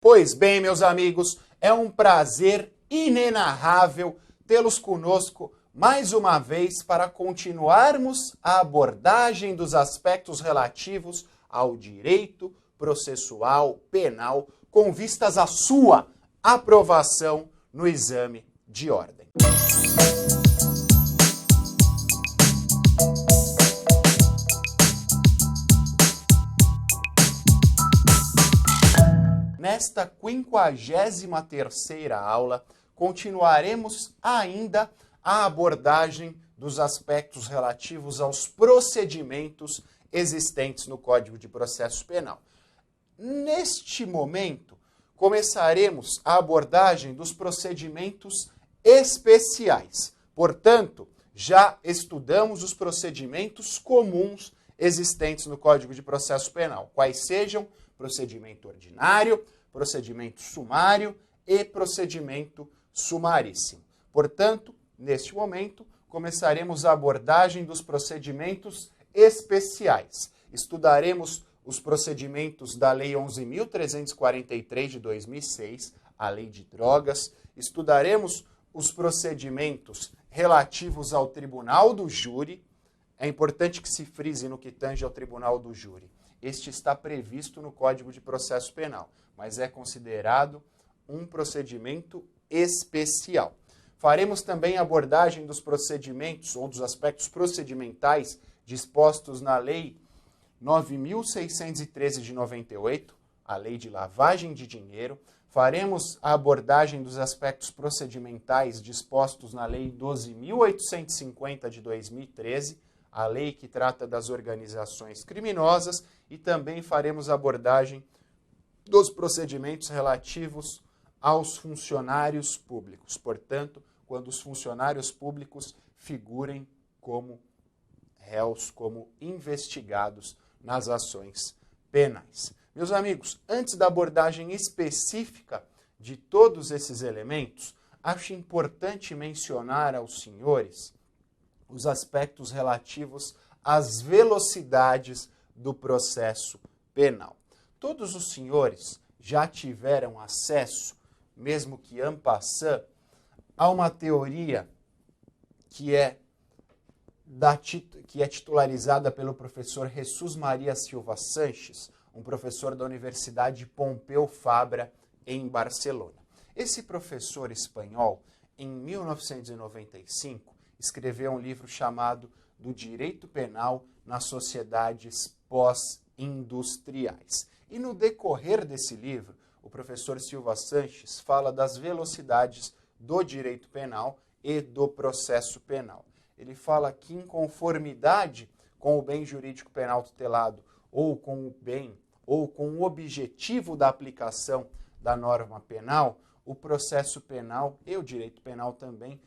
Pois bem, meus amigos, é um prazer inenarrável tê-los conosco mais uma vez para continuarmos a abordagem dos aspectos relativos ao direito processual penal com vistas à sua aprovação no exame de ordem. Nesta 53ª aula, continuaremos ainda a abordagem dos aspectos relativos aos procedimentos existentes no Código de Processo Penal. Neste momento, começaremos a abordagem dos procedimentos especiais. Portanto, já estudamos os procedimentos comuns existentes no Código de Processo Penal, quais sejam procedimento ordinário, procedimento sumário e procedimento sumaríssimo. Portanto, neste momento, começaremos a abordagem dos procedimentos especiais. Estudaremos os procedimentos da Lei 11.343 de 2006, a Lei de Drogas. Estudaremos os procedimentos relativos ao Tribunal do Júri. É importante que se frise no que tange ao Tribunal do Júri. Este está previsto no Código de Processo Penal, mas é considerado um procedimento especial. Faremos também a abordagem dos procedimentos ou dos aspectos procedimentais dispostos na Lei 9.613 de 98, a Lei de Lavagem de Dinheiro. Faremos a abordagem dos aspectos procedimentais dispostos na Lei 12.850 de 2013, a lei que trata das organizações criminosas, e também faremos a abordagem dos procedimentos relativos aos funcionários públicos. Portanto, quando os funcionários públicos figurem como réus, como investigados nas ações penais. Meus amigos, antes da abordagem específica de todos esses elementos, acho importante mencionar aos senhores os aspectos relativos às velocidades do processo penal. Todos os senhores já tiveram acesso, mesmo que en passant, a uma teoria que é titularizada pelo professor Jesus Maria Silva Sanches, um professor da Universidade Pompeu Fabra, em Barcelona. Esse professor espanhol, em 1995, escreveu um livro chamado Do Direito Penal nas Sociedades Pós-Industriais. E no decorrer desse livro, o professor Silva Sanches fala das velocidades do direito penal e do processo penal. Ele fala que, em conformidade com o bem jurídico penal tutelado, ou com o bem, ou com o objetivo da aplicação da norma penal, o processo penal e o direito penal também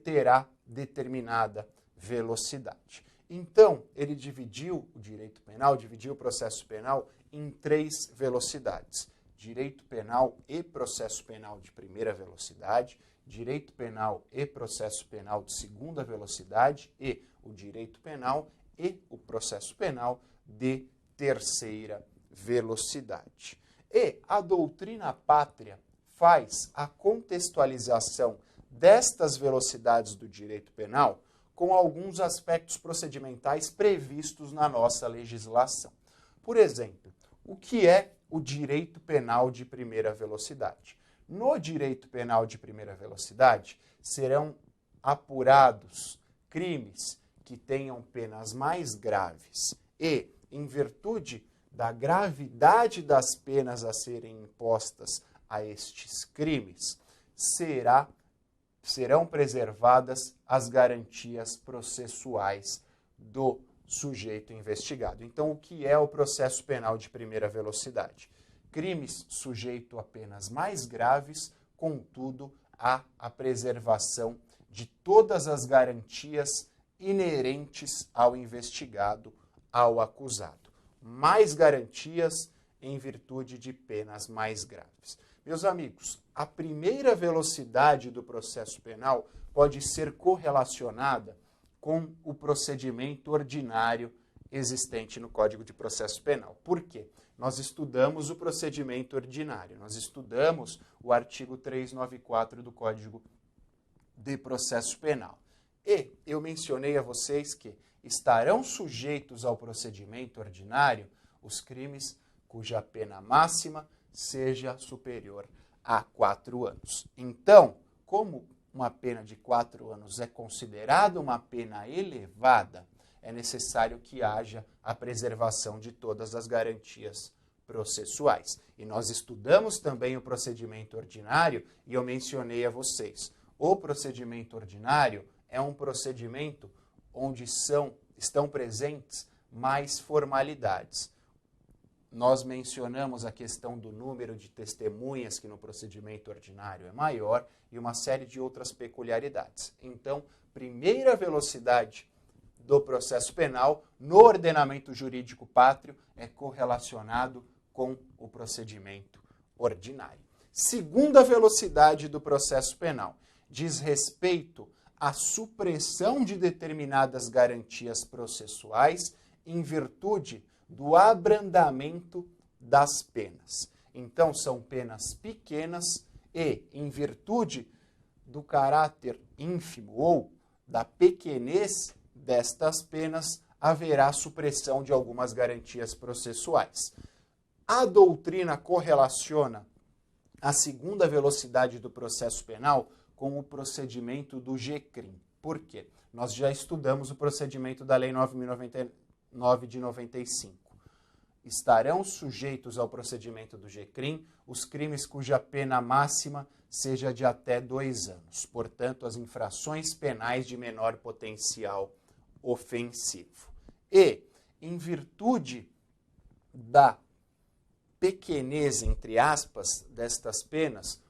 terá determinada velocidade. Então, ele dividiu o direito penal, dividiu o processo penal em 3 velocidades. Direito penal e processo penal de primeira velocidade, direito penal e processo penal de segunda velocidade e o direito penal e o processo penal de terceira velocidade. E a doutrina pátria faz a contextualização destas velocidades do direito penal com alguns aspectos procedimentais previstos na nossa legislação. Por exemplo, o que é o direito penal de primeira velocidade? No direito penal de primeira velocidade, serão apurados crimes que tenham penas mais graves e, em virtude da gravidade das penas a serem impostas a estes crimes, serão preservadas as garantias processuais do sujeito investigado. Então, o que é o processo penal de primeira velocidade? Crimes sujeitos a penas mais graves, contudo, há a preservação de todas as garantias inerentes ao investigado, ao acusado. Mais garantias em virtude de penas mais graves. Meus amigos, a primeira velocidade do processo penal pode ser correlacionada com o procedimento ordinário existente no Código de Processo Penal. Por quê? nós estudamos o procedimento ordinário, nós estudamos o artigo 394 do Código de Processo Penal. E eu mencionei a vocês que estarão sujeitos ao procedimento ordinário os crimes cuja pena máxima seja superior a 4 anos. Então, como uma pena de 4 anos é considerada uma pena elevada, é necessário que haja a preservação de todas as garantias processuais. E nós estudamos também o procedimento ordinário e eu mencionei a vocês. O procedimento ordinário é um procedimento onde estão presentes mais formalidades. Nós mencionamos a questão do número de testemunhas, que no procedimento ordinário é maior, e uma série de outras peculiaridades. Então, primeira velocidade do processo penal no ordenamento jurídico pátrio é correlacionado com o procedimento ordinário. Segunda velocidade do processo penal diz respeito à supressão de determinadas garantias processuais em virtude do abrandamento das penas. Então, são penas pequenas e, em virtude do caráter ínfimo ou da pequenez destas penas, haverá supressão de algumas garantias processuais. A doutrina correlaciona a segunda velocidade do processo penal com o procedimento do GCRIM. Por quê? Nós já estudamos o procedimento da Lei 9.099 de 95. Estarão sujeitos ao procedimento do GCRIM os crimes cuja pena máxima seja de até 2 anos. Portanto, as infrações penais de menor potencial ofensivo. E, em virtude da pequenez, entre aspas, destas penas,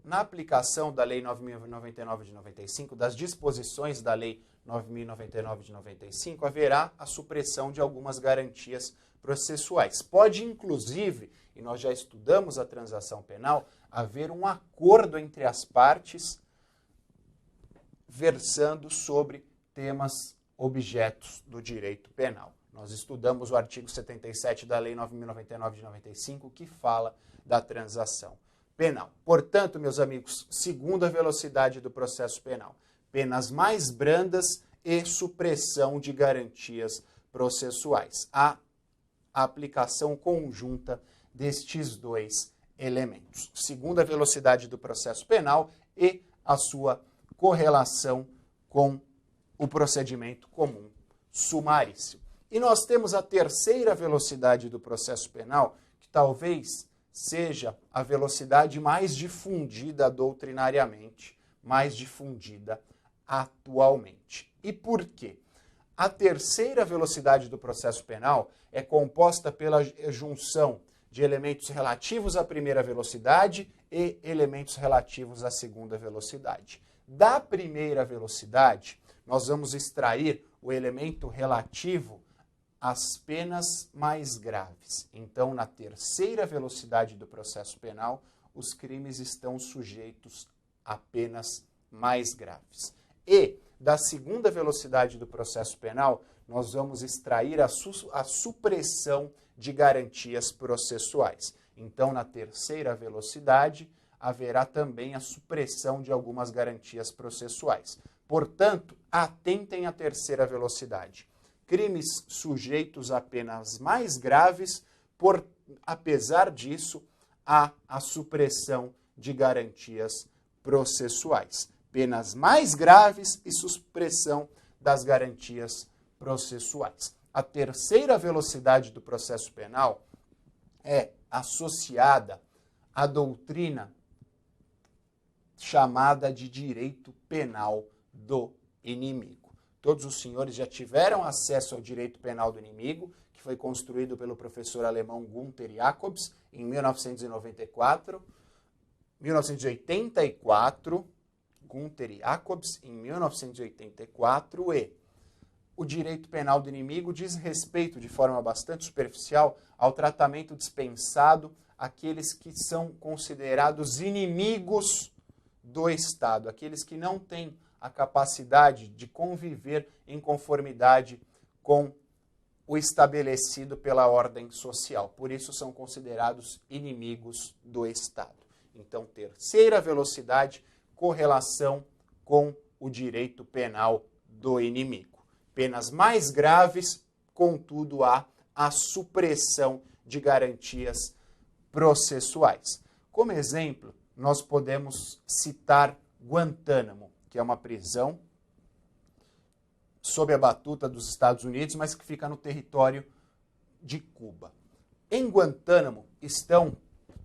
na aplicação da Lei 9.099 de 95, das disposições da Lei 9.099 de 95, haverá a supressão de algumas garantias processuais. Pode, inclusive, e nós já estudamos a transação penal, haver um acordo entre as partes versando sobre temas objetos do direito penal. Nós estudamos o artigo 77 da Lei 9.099 de 95, que fala da transação penal. Portanto, meus amigos, segunda velocidade do processo penal. Penas mais brandas e supressão de garantias processuais. A aplicação conjunta destes dois elementos. Segunda velocidade do processo penal e a sua correlação com o procedimento comum sumaríssimo. E nós temos a terceira velocidade do processo penal, que talvez seja a velocidade mais difundida doutrinariamente, mais difundida atualmente. E por quê? A terceira velocidade do processo penal é composta pela junção de elementos relativos à primeira velocidade e elementos relativos à segunda velocidade. Da primeira velocidade, nós vamos extrair o elemento relativo às penas mais graves. Então, na terceira velocidade do processo penal, os crimes estão sujeitos a penas mais graves. E, da segunda velocidade do processo penal, nós vamos extrair a supressão de garantias processuais. Então, na terceira velocidade, haverá também a supressão de algumas garantias processuais. Portanto, atentem à terceira velocidade. Crimes sujeitos a penas mais graves, apesar disso, há a supressão de garantias processuais. Penas mais graves e supressão das garantias processuais. A terceira velocidade do processo penal é associada à doutrina chamada de direito penal do inimigo. Todos os senhores já tiveram acesso ao direito penal do inimigo, que foi construído pelo professor alemão Gunther Jacobs em 1984, Gunther Jacobs em 1984, e o direito penal do inimigo diz respeito, de forma bastante superficial, ao tratamento dispensado àqueles que são considerados inimigos do Estado, aqueles que não têm a capacidade de conviver em conformidade com o estabelecido pela ordem social. Por isso são considerados inimigos do Estado. Então, terceira velocidade, correlação com o direito penal do inimigo. Penas mais graves, contudo, há a supressão de garantias processuais. Como exemplo, nós podemos citar Guantánamo, que é uma prisão sob a batuta dos Estados Unidos, mas que fica no território de Cuba. Em Guantánamo estão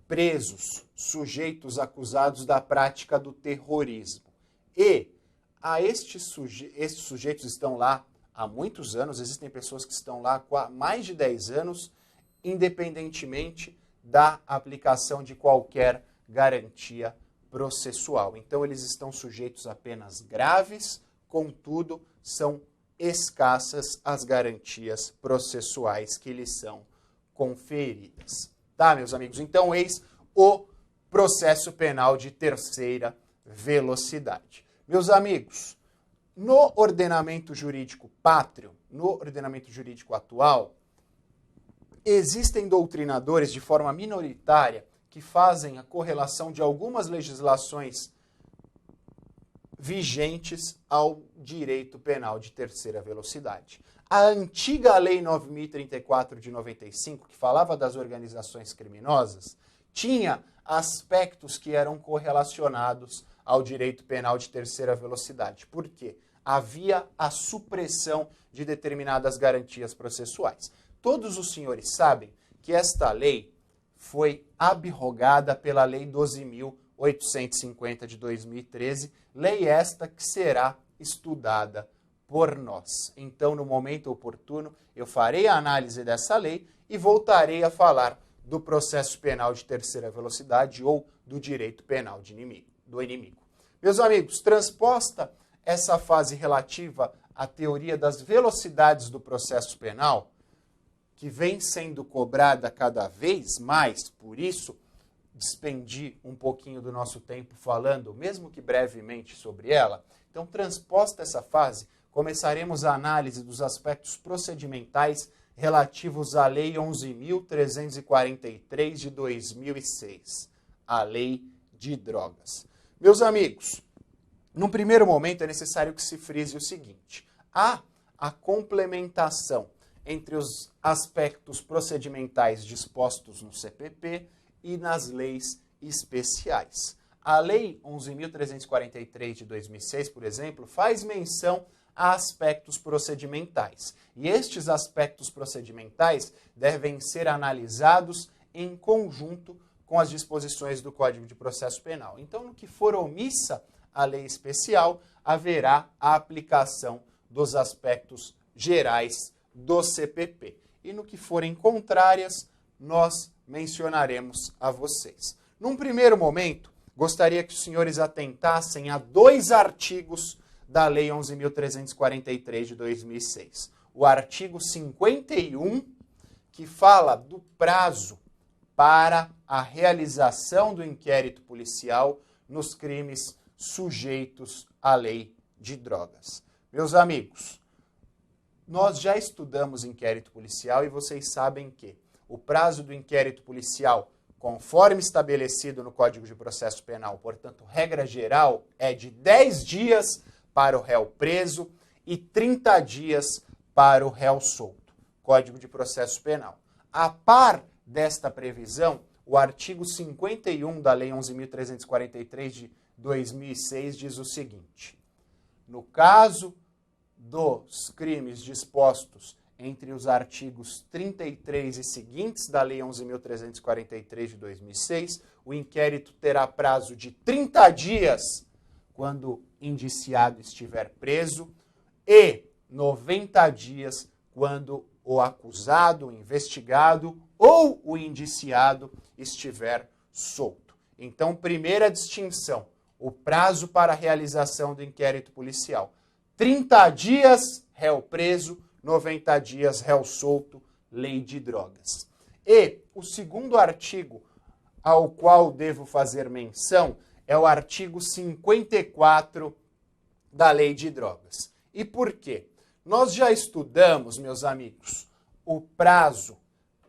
presos sujeitos acusados da prática do terrorismo. E estes sujeitos estão lá há muitos anos, existem pessoas que estão lá há mais de 10 anos, independentemente da aplicação de qualquer garantia processual. Então, eles estão sujeitos a penas graves, contudo, são escassas as garantias processuais que lhes são conferidas. Tá, meus amigos? Então, eis o processo penal de terceira velocidade. Meus amigos, no ordenamento jurídico pátrio, no ordenamento jurídico atual, existem doutrinadores de forma minoritária que fazem a correlação de algumas legislações vigentes ao direito penal de terceira velocidade. A antiga Lei 9.034 de 95, que falava das organizações criminosas, tinha aspectos que eram correlacionados ao direito penal de terceira velocidade. Por quê? Havia a supressão de determinadas garantias processuais. Todos os senhores sabem que esta lei foi abrogada pela Lei 12.850 de 2013, lei esta que será estudada por nós. Então, no momento oportuno, eu farei a análise dessa lei e voltarei a falar do processo penal de terceira velocidade ou do direito penal do inimigo. Meus amigos, transposta essa fase relativa à teoria das velocidades do processo penal, que vem sendo cobrada cada vez mais, por isso despendi um pouquinho do nosso tempo falando, mesmo que brevemente, sobre ela. Então, transposta essa fase, começaremos a análise dos aspectos procedimentais relativos à Lei 11.343 de 2006, a Lei de Drogas. Meus amigos, num primeiro momento é necessário que se frise o seguinte: há a complementação entre os aspectos procedimentais dispostos no CPP e nas leis especiais. A Lei 11.343 de 2006, por exemplo, faz menção a aspectos procedimentais. E estes aspectos procedimentais devem ser analisados em conjunto com as disposições do Código de Processo Penal. Então, no que for omissa a lei especial, haverá a aplicação dos aspectos gerais do CPP. E no que forem contrárias, nós mencionaremos a vocês. Num primeiro momento, gostaria que os senhores atentassem a 2 artigos da Lei 11.343 de 2006. O artigo 51, que fala do prazo para a realização do inquérito policial nos crimes sujeitos à lei de drogas. Meus amigos, nós já estudamos inquérito policial e vocês sabem que o prazo do inquérito policial, conforme estabelecido no Código de Processo Penal, portanto, regra geral, é de 10 dias para o réu preso e 30 dias para o réu solto. Código de Processo Penal. A par desta previsão, o artigo 51 da Lei 11.343 de 2006 diz o seguinte: no caso dos crimes dispostos entre os artigos 33 e seguintes da Lei 11.343 de 2006, o inquérito terá prazo de 30 dias quando indiciado estiver preso e 90 dias quando o acusado, o investigado ou o indiciado estiver solto. Então, primeira distinção, o prazo para a realização do inquérito policial. 30 dias, réu preso, 90 dias, réu solto, lei de drogas. E o segundo artigo ao qual devo fazer menção é o artigo 54 da lei de drogas. E por quê? Nós já estudamos, meus amigos, o prazo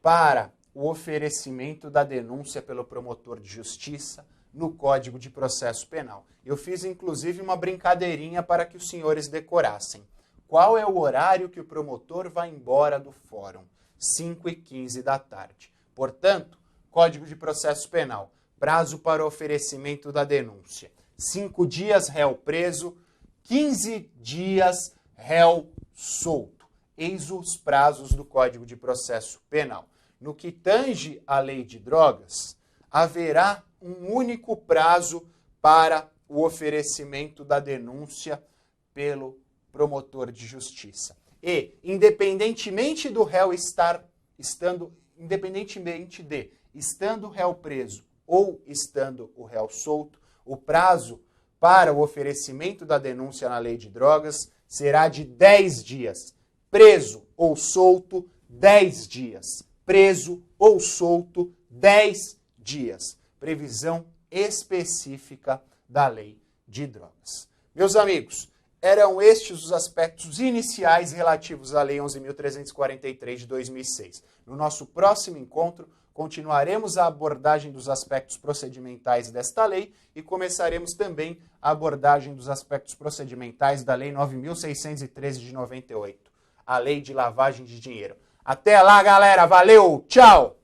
para o oferecimento da denúncia pelo promotor de justiça no Código de Processo Penal. Eu fiz, inclusive, uma brincadeirinha para que os senhores decorassem. Qual é o horário que o promotor vai embora do fórum? 5h15 da tarde. Portanto, Código de Processo Penal, prazo para oferecimento da denúncia. 5 dias, réu preso, 15 dias, réu solto. Eis os prazos do Código de Processo Penal. No que tange à lei de drogas, haverá um único prazo para o oferecimento da denúncia pelo promotor de justiça. E, independentemente do réu estando o réu preso ou estando o réu solto, o prazo para o oferecimento da denúncia na lei de drogas será de 10 dias. Preso ou solto, 10 dias. Preso ou solto, 10 dias. Previsão específica da lei de drogas. Meus amigos, eram estes os aspectos iniciais relativos à Lei 11.343 de 2006. No nosso próximo encontro, continuaremos a abordagem dos aspectos procedimentais desta lei e começaremos também a abordagem dos aspectos procedimentais da Lei 9.613 de 98, a Lei de Lavagem de Dinheiro. Até lá, galera. Valeu. Tchau.